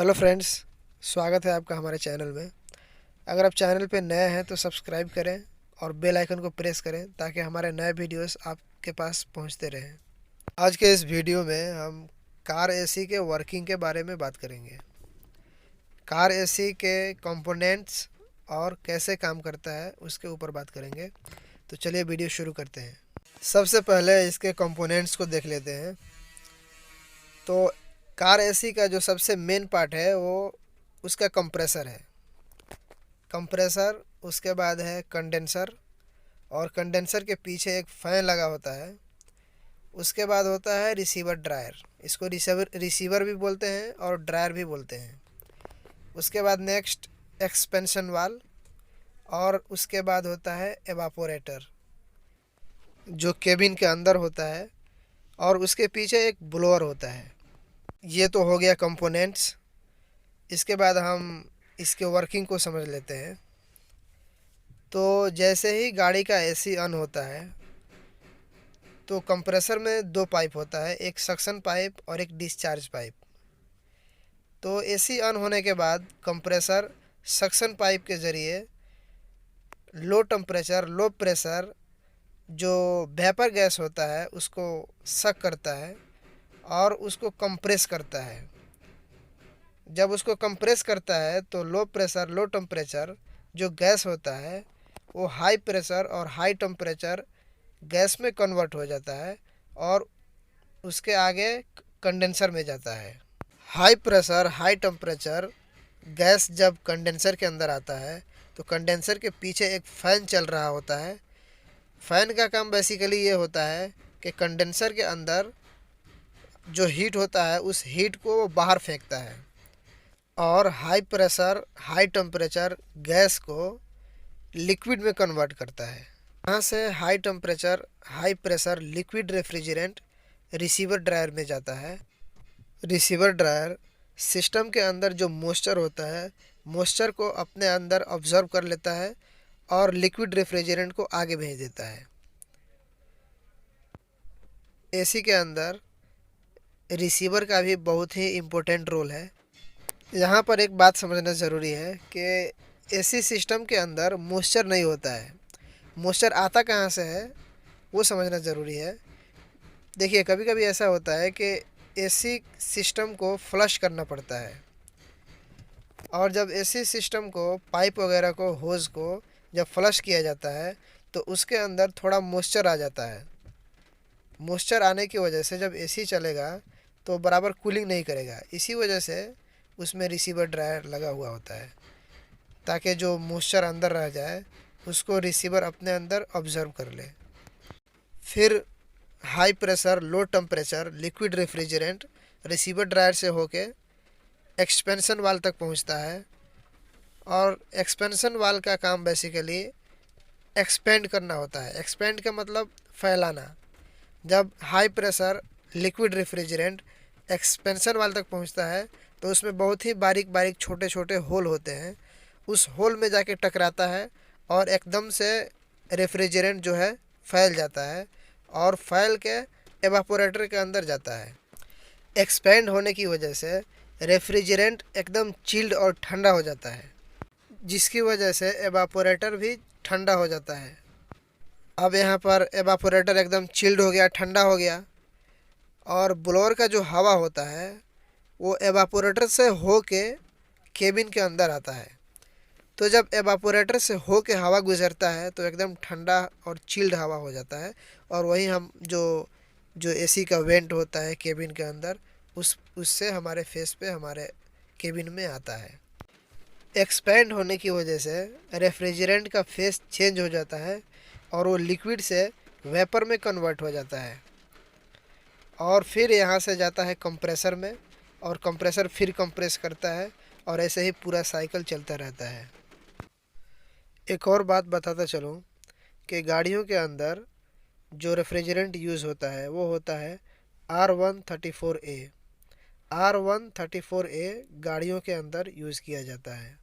Hello friends, स्वागत है आपका हमारे चैनल में। अगर आप चैनल पे नए हैं तो सब्सक्राइब करें और बेल आइकन को प्रेस करें ताकि हमारे नए वीडियोस आपके पास पहुंचते रहें। आज के इस वीडियो में हम कार एसी के वर्किंग के बारे में बात करेंगे। कार एसी के कंपोनेंट्स और कैसे काम करता है उसके ऊपर बात करेंगे। तो चलिए वीडियो शुरू करते हैं। सबसे पहले इसके कंपोनेंट्स को देख लेते हैं। तो कार एसी का जो सबसे मेन पार्ट है वो उसका कंप्रेसर है। कंप्रेसर, उसके बाद है कंडेंसर, और कंडेंसर के पीछे एक फ़ैन लगा होता है। उसके बाद होता है रिसीवर ड्रायर। इसको रिसीवर भी बोलते हैं और ड्रायर भी बोलते हैं। उसके बाद नेक्स्ट एक्सपेंशन वाल, और उसके बाद होता है एवापोरेटर जो केबिन के अंदर होता है, और उसके पीछे एक ब्लोअर होता है। ये तो हो गया कंपोनेंट्स। इसके बाद हम इसके वर्किंग को समझ लेते हैं। तो जैसे ही गाड़ी का एसी ऑन होता है तो कंप्रेसर में दो पाइप होता है, एक सक्शन पाइप और एक डिस्चार्ज पाइप। तो एसी ऑन होने के बाद कंप्रेसर सक्शन पाइप के ज़रिए लो टेम्परेचर लो प्रेशर जो वेपर गैस होता है उसको सक करता है और उसको कंप्रेस करता है। जब उसको कंप्रेस करता है तो लो प्रेशर लो टेम्परेचर जो गैस होता है वो हाई प्रेशर और हाई टेम्परेचर गैस में कन्वर्ट हो जाता है और उसके आगे कंडेंसर में जाता है। High pressure high temperature gas जब कंडेंसर के अंदर आता है तो कंडेंसर के पीछे एक फ़ैन चल रहा होता है। फ़ैन का काम बेसिकली ये होता है कि कंडेंसर के अंदर जो हीट होता है उस हीट को वो बाहर फेंकता है, और high pressure high temperature gas को लिक्विड में कन्वर्ट करता है। यहाँ से high temperature high pressure liquid refrigerant receiver dryer में जाता है। रिसीवर ड्रायर सिस्टम के अंदर जो मॉइस्चर होता है मॉइस्चर को अपने अंदर ऑब्जर्व कर लेता है और लिक्विड रेफ्रिजरेंट को आगे भेज देता है। एसी के अंदर रिसीवर का भी बहुत ही इम्पोर्टेंट रोल है। यहाँ पर एक बात समझना ज़रूरी है कि एसी सिस्टम के अंदर मॉइस्चर नहीं होता है। मॉइस्चर आता कहाँ से है वो समझना ज़रूरी है। देखिए, कभी कभी ऐसा होता है कि एसी सिस्टम को फ्लश करना पड़ता है, और जब एसी सिस्टम को पाइप वगैरह को होज को जब फ्लश किया जाता है तो उसके अंदर थोड़ा मॉइस्चर आ जाता है। मॉइस्चर आने की वजह से जब एसी चलेगा तो बराबर कूलिंग नहीं करेगा। इसी वजह से उसमें रिसीवर ड्रायर लगा हुआ होता है ताकि जो मॉइस्चर अंदर रह जाए उसको रिसीवर अपने अंदर ऑब्जर्व कर ले। फिर high pressure low temperature liquid refrigerant receiver dryer से होके एक्सपेंशन वाल तक पहुंचता है, और एक्सपेंशन वाल का काम बेसिकली एक्सपेंड करना होता है। एक्सपेंड का मतलब फैलाना। जब high pressure liquid refrigerant expansion valve तक पहुंचता है तो उसमें बहुत ही बारीक बारीक छोटे छोटे होल होते हैं। उस होल में जाके टकराता है और एकदम से रेफ्रिजरेंट जो है फैल जाता है और फैल के एवापोरेटर के अंदर जाता है। एक्सपेंड होने की वजह से रेफ्रिजरेंट एकदम चिल्ड और ठंडा हो जाता है, जिसकी वजह से एवापोरेटर भी ठंडा हो जाता है। अब यहाँ पर एवापोरेटर एकदम चिल्ड हो गया, ठंडा हो गया, और ब्लोअर का जो हवा होता है वो एवापोरेटर से हो के केबिन के अंदर आता है। तो जब एवापोरेटर से हो के हवा गुजरता है तो एकदम ठंडा और चिल्ड हवा हो जाता है, और वही हम जो जो एसी का वेंट होता है केबिन के अंदर उससे हमारे फेस पे हमारे केबिन में आता है। एक्सपेंड होने की वजह से रेफ्रिजरेंट का फेस चेंज हो जाता है और वो लिक्विड से वेपर में कन्वर्ट हो जाता है, और फिर यहाँ से जाता है कंप्रेसर में, और कंप्रेसर फिर कंप्रेस करता है, और ऐसे ही पूरा साइकिल चलता रहता है। एक और बात बताता चलूँ कि गाड़ियों के अंदर जो रेफ्रिजरेंट यूज़ होता है वो होता है R134A। R134A गाड़ियों के अंदर यूज़ किया जाता है।